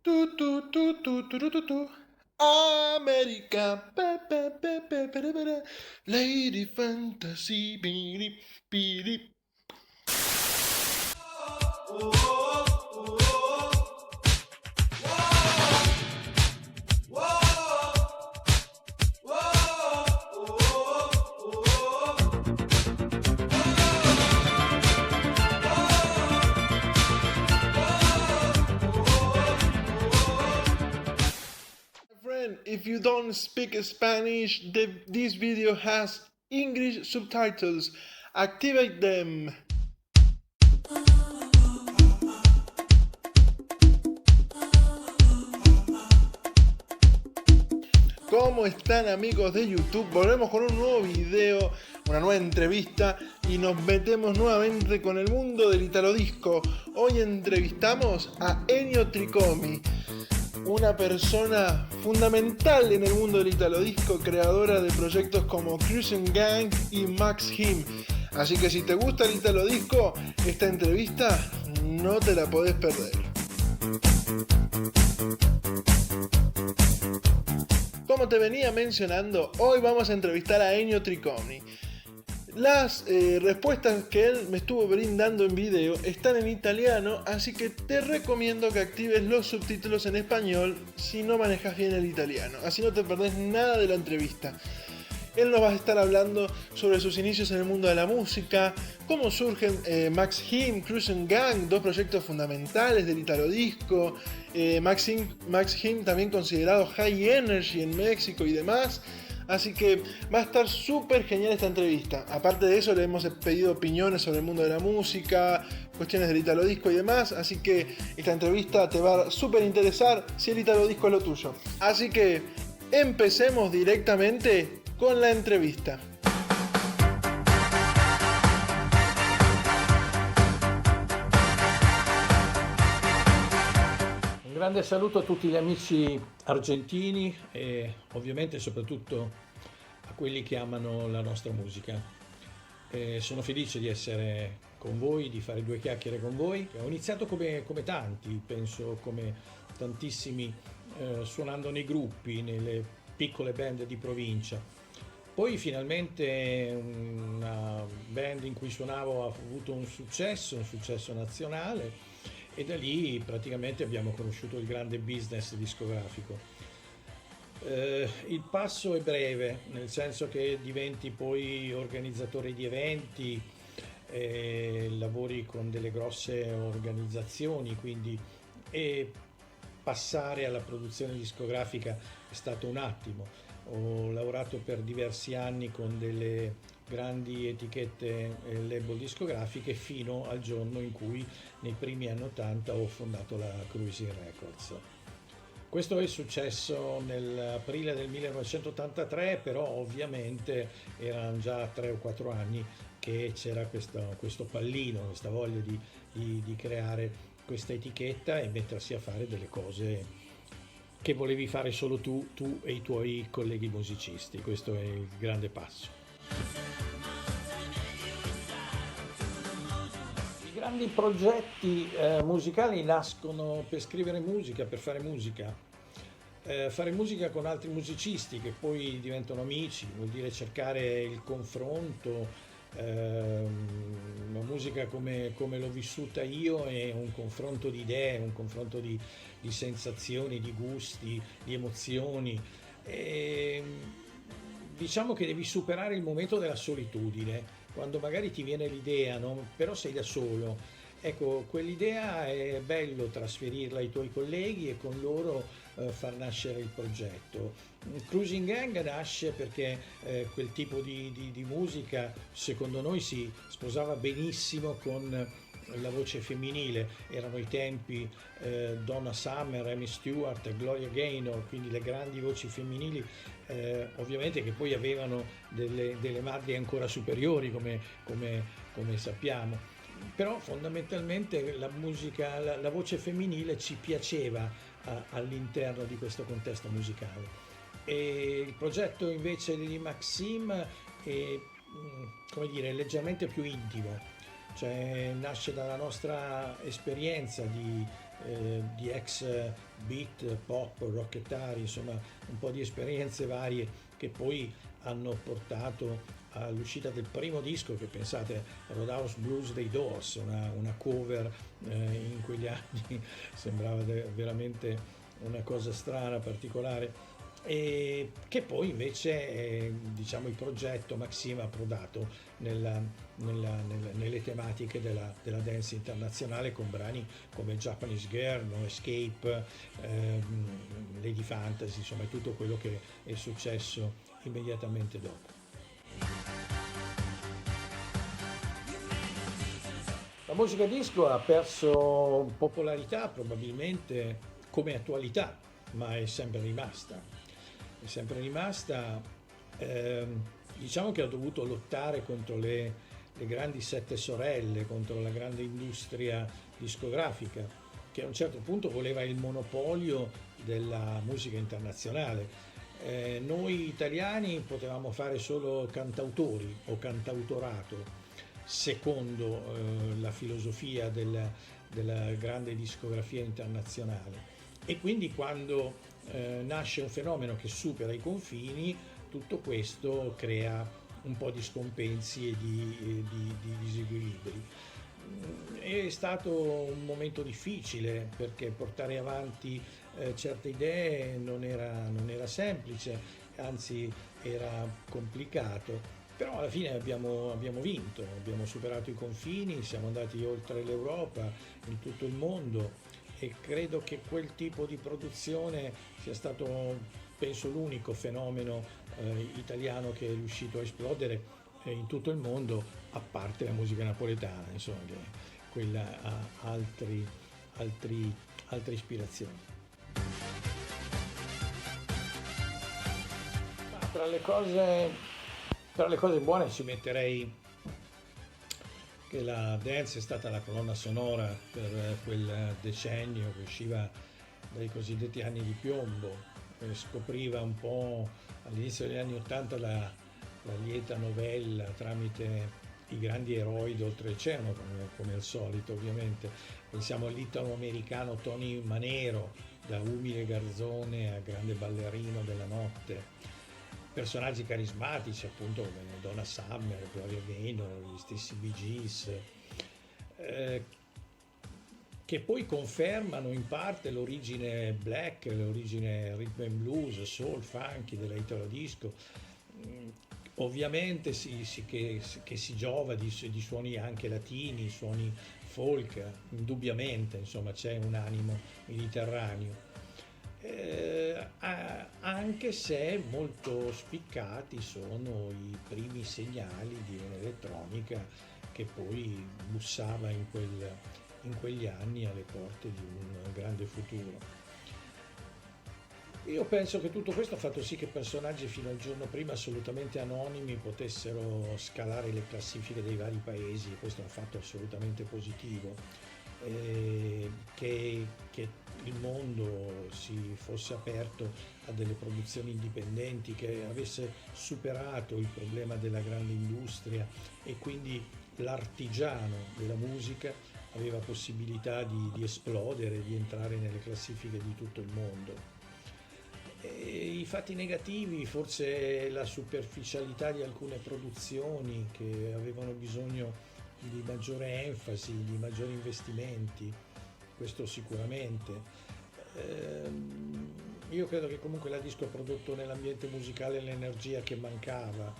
Tu, tu, tu, tu, tu, tu, tu, tu. America, Lady Fantasy, biri, biri. Friend, if you don't speak Spanish, this video has English subtitles. Activate them. ¿Cómo están, amigos de YouTube? Volvemos con un nuevo video, una nueva entrevista y nos metemos nuevamente con el mundo del Italo Disco. Hoy entrevistamos a Ennio Tricomi, una persona fundamental en el mundo del Italo Disco, creadora de proyectos como Cruising Gang y Max Him. Así que si te gusta el Italo Disco, esta entrevista no te la podés perder. Como te venía mencionando, hoy vamos a entrevistar a Ennio Tricomi. Las respuestas que él me estuvo brindando en video están en italiano, así que te recomiendo que actives los subtítulos en español si no manejas bien el italiano, así no te perdés nada de la entrevista. Él nos va a estar hablando sobre sus inicios en el mundo de la música, cómo surgen Max Him, Cruising Gang, dos proyectos fundamentales del Italo Disco, Max Him también considerado High Energy en México y demás. Así que va a estar súper genial esta entrevista. Aparte de eso, le hemos pedido opiniones sobre el mundo de la música, cuestiones del Italo Disco y demás. Así que esta entrevista te va a súper interesar si el Italo Disco es lo tuyo. Así que empecemos directamente con la entrevista. Un grande saluto a tutti gli amici argentini e ovviamente soprattutto a quelli che amano la nostra musica. Sono felice di essere con voi, di fare due chiacchiere con voi. Ho iniziato come tanti, penso come tantissimi, suonando nei gruppi, nelle piccole band di provincia. Poi finalmente una band in cui suonavo ha avuto un successo nazionale e da lì praticamente abbiamo conosciuto il grande business discografico. Il passo è breve, nel senso che diventi poi organizzatore di eventi, lavori con delle grosse organizzazioni, quindi e passare alla produzione discografica è stato un attimo. Ho lavorato per diversi anni con delle grandi etichette e label discografiche fino al giorno in cui nei primi anni 80 ho fondato la Cruising Records. Questo è successo nell'aprile del 1983, però ovviamente erano già 3 o 4 anni che c'era questo pallino, questa voglia di creare questa etichetta e mettersi a fare delle cose che volevi fare solo tu e i tuoi colleghi musicisti. Questo è il grande passo. I grandi progetti musicali nascono per scrivere musica, per fare musica con altri musicisti che poi diventano amici, vuol dire cercare il confronto. La musica come l'ho vissuta io è un confronto di idee, un confronto di sensazioni, di gusti, di emozioni. E, diciamo che devi superare il momento della solitudine, quando magari ti viene l'idea, no? Però sei da solo. Ecco, quell'idea è bello trasferirla ai tuoi colleghi e con loro far nascere il progetto. Cruising Gang nasce perché quel tipo di musica secondo noi si sposava benissimo con la voce femminile. Erano i tempi Donna Summer, Amy Stewart, Gloria Gaynor, quindi le grandi voci femminili, ovviamente che poi avevano delle madri ancora superiori come sappiamo. Però fondamentalmente la musica, la voce femminile ci piaceva all'interno di questo contesto musicale. E il progetto invece di Maxim è, come dire, leggermente più intimo, cioè nasce dalla nostra esperienza di ex beat, pop, rockettari, insomma un po' di esperienze varie che poi hanno portato all'uscita del primo disco, che pensate, Roadhouse Blues dei Doors, una cover in quegli anni sembrava veramente una cosa strana, particolare, e che poi invece diciamo il progetto Maxim ha approdato nelle tematiche della dance internazionale, con brani come Japanese Girl, No Escape, Lady Fantasy, insomma tutto quello che è successo immediatamente dopo. La musica disco ha perso popolarità probabilmente come attualità, ma è sempre rimasta. È sempre rimasta, diciamo che ha dovuto lottare contro le grandi sette sorelle, contro la grande industria discografica, che a un certo punto voleva il monopolio della musica internazionale. Noi italiani potevamo fare solo cantautori o cantautorato, secondo la filosofia della grande discografia internazionale. E quindi quando nasce un fenomeno che supera i confini, tutto questo crea un po' di scompensi e di disequilibri. È stato un momento difficile, perché portare avanti certe idee non era semplice, anzi era complicato. Però alla fine abbiamo vinto, abbiamo superato i confini, siamo andati oltre l'Europa, in tutto il mondo, e credo che quel tipo di produzione sia stato, penso, l'unico fenomeno italiano che è riuscito a esplodere in tutto il mondo, a parte la musica napoletana, insomma, che quella ha altre ispirazioni. Ma tra le cose buone ci metterei che la dance è stata la colonna sonora per quel decennio che usciva dai cosiddetti anni di piombo, scopriva un po' all'inizio degli anni '80 la lieta novella tramite i grandi eroi d'oltreoceano, come al solito ovviamente. Pensiamo all'italo-americano Tony Manero, da umile garzone a grande ballerino della notte. Personaggi carismatici appunto come Donna Summer, Gloria Gaynor, gli stessi Bee Gees, che poi confermano in parte l'origine black, l'origine rhythm and blues, soul, funky della Italo disco. Ovviamente che si giova di suoni anche latini, suoni folk, indubbiamente, insomma c'è un animo mediterraneo. Anche se molto spiccati sono i primi segnali di un'elettronica che poi bussava in quegli anni alle porte di un grande futuro. Io penso che tutto questo ha fatto sì che personaggi fino al giorno prima assolutamente anonimi potessero scalare le classifiche dei vari paesi, e questo è un fatto assolutamente positivo, che il mondo si fosse aperto a delle produzioni indipendenti, che avesse superato il problema della grande industria, e quindi l'artigiano della musica aveva possibilità di esplodere, di entrare nelle classifiche di tutto il mondo. E i fatti negativi, forse la superficialità di alcune produzioni che avevano bisogno di maggiore enfasi, di maggiori investimenti, questo sicuramente. Io credo che comunque la disco ha prodotto nell'ambiente musicale l'energia che mancava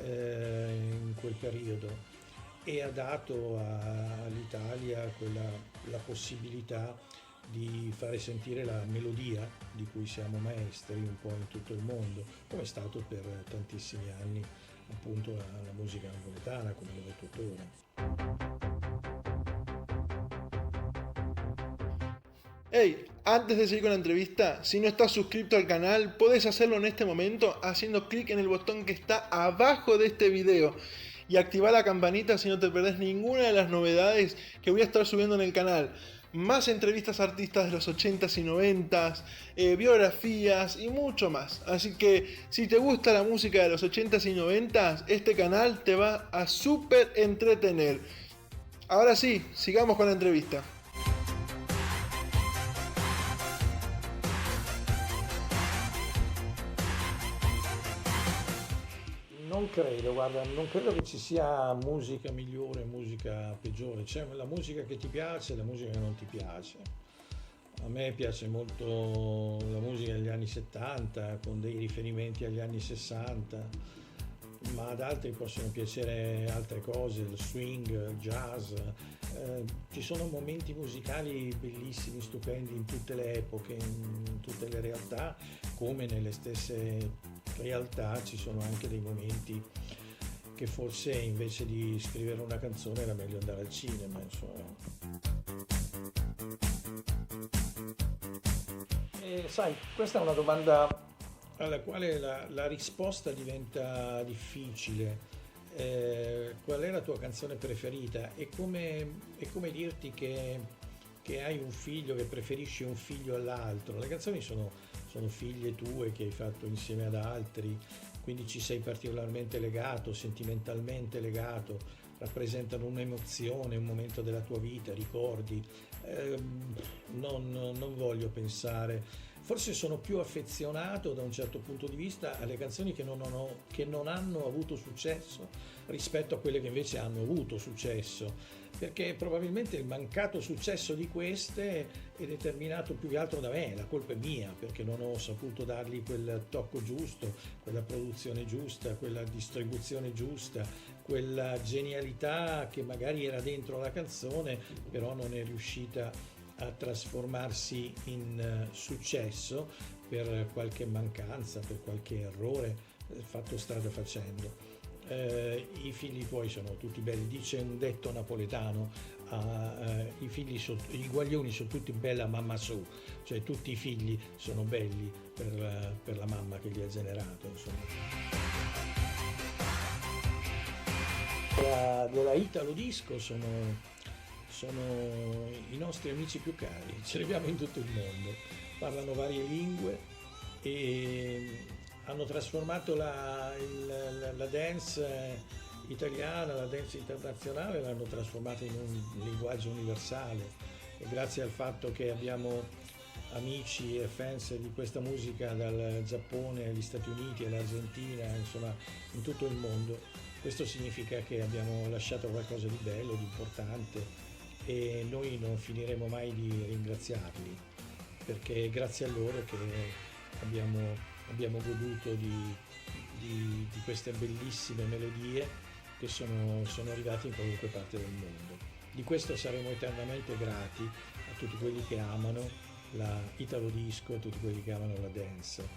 in quel periodo, e ha dato all'Italia la possibilità di fare sentire la melodia di cui siamo maestri un po' in tutto il mondo, come è stato per tantissimi anni appunto la musica napoletana, come lo è tuttora. Hey, antes de seguir con la entrevista, si no estás suscrito al canal, puedes hacerlo en este momento haciendo clic en el botón que está abajo de este video y activar la campanita si no te perdés ninguna de las novedades que voy a estar subiendo en el canal. Más entrevistas a artistas de los 80s y 90s, biografías y mucho más. Así que si te gusta la música de los 80s y 90s, este canal te va a súper entretener. Ahora sí, sigamos con la entrevista. non credo, guarda, non credo che ci sia musica migliore, musica peggiore. C'è la musica che ti piace e la musica che non ti piace. A me piace molto la musica degli anni 70 con dei riferimenti agli anni 60, ma ad altri possono piacere altre cose, il swing, il jazz. Ci sono momenti musicali bellissimi, stupendi in tutte le epoche, in tutte le realtà, come nelle stesse realtà ci sono anche dei momenti che forse invece di scrivere una canzone era meglio andare al cinema, insomma. E sai, questa è una domanda alla quale la risposta diventa difficile. Qual è la tua canzone preferita? È come dirti che hai un figlio, che preferisci un figlio all'altro. Le canzoni sono figlie tue che hai fatto insieme ad altri, quindi ci sei particolarmente legato, sentimentalmente legato, rappresentano un'emozione, un momento della tua vita, ricordi. Non voglio pensare, forse sono più affezionato da un certo punto di vista alle canzoni che non hanno avuto successo rispetto a quelle che invece hanno avuto successo, perché probabilmente il mancato successo di queste è determinato più che altro da me, la colpa è mia, perché non ho saputo dargli quel tocco giusto, quella produzione giusta, quella distribuzione giusta, quella genialità che magari era dentro la canzone, però non è riuscita a trasformarsi in successo per qualche mancanza, per qualche errore fatto strada facendo. I figli tuoi sono tutti belli, dice un detto napoletano, i guaglioni sono tutti bella mamma su, cioè tutti i figli sono belli per la mamma che li ha generato, insomma. Della Italo Disco sono i nostri amici più cari, ce li abbiamo in tutto il mondo, parlano varie lingue e hanno trasformato la dance italiana, la dance internazionale, l'hanno trasformata in un linguaggio universale, e grazie al fatto che abbiamo amici e fans di questa musica dal Giappone agli Stati Uniti all'Argentina, insomma in tutto il mondo, questo significa che abbiamo lasciato qualcosa di bello, di importante, e noi non finiremo mai di ringraziarli, perché è grazie a loro che abbiamo goduto di queste bellissime melodie che sono arrivate in qualunque parte del mondo. Di questo saremo eternamente grati a tutti quelli che amano la Italo Disco, a tutti quelli che amano la dance,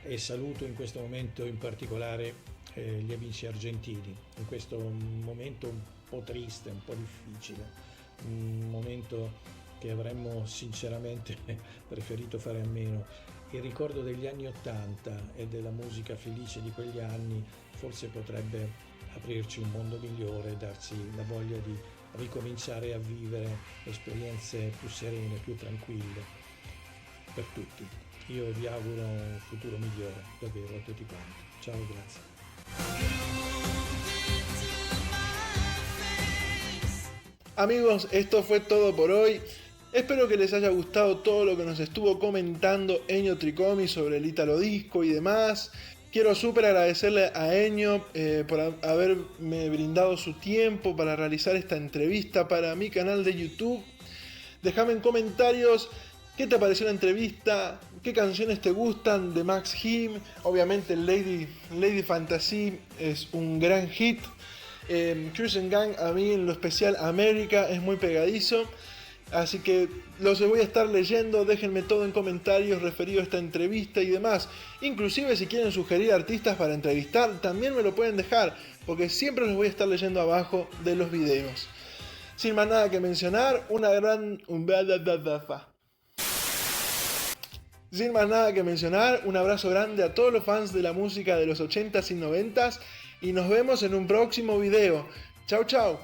e saluto in questo momento in particolare gli amici argentini, in questo momento un po' triste, un po' difficile, un momento che avremmo sinceramente preferito fare a meno. Il ricordo degli anni '80 e della musica felice di quegli anni forse potrebbe aprirci un mondo migliore, darci la voglia di ricominciare a vivere esperienze più serene, più tranquille per tutti. Io vi auguro un futuro migliore, davvero, a tutti quanti. Ciao, grazie. Amigos, esto fue todo por hoy. Espero que les haya gustado todo lo que nos estuvo comentando Ennio Tricomi sobre el Italo Disco y demás. Quiero súper agradecerle a Ennio por haberme brindado su tiempo para realizar esta entrevista para mi canal de YouTube. Déjame en comentarios qué te pareció la entrevista, qué canciones te gustan de Max Heem. Obviamente Lady Fantasy es un gran hit. Cruising Gang, a mí en lo especial América, es muy pegadizo. Así que los voy a estar leyendo, déjenme todo en comentarios referido a esta entrevista y demás. Inclusive si quieren sugerir artistas para entrevistar, también me lo pueden dejar, porque siempre los voy a estar leyendo abajo de los videos. Sin más nada que mencionar, un abrazo grande a todos los fans de la música de los 80s y 90s y nos vemos en un próximo video. Chau chau.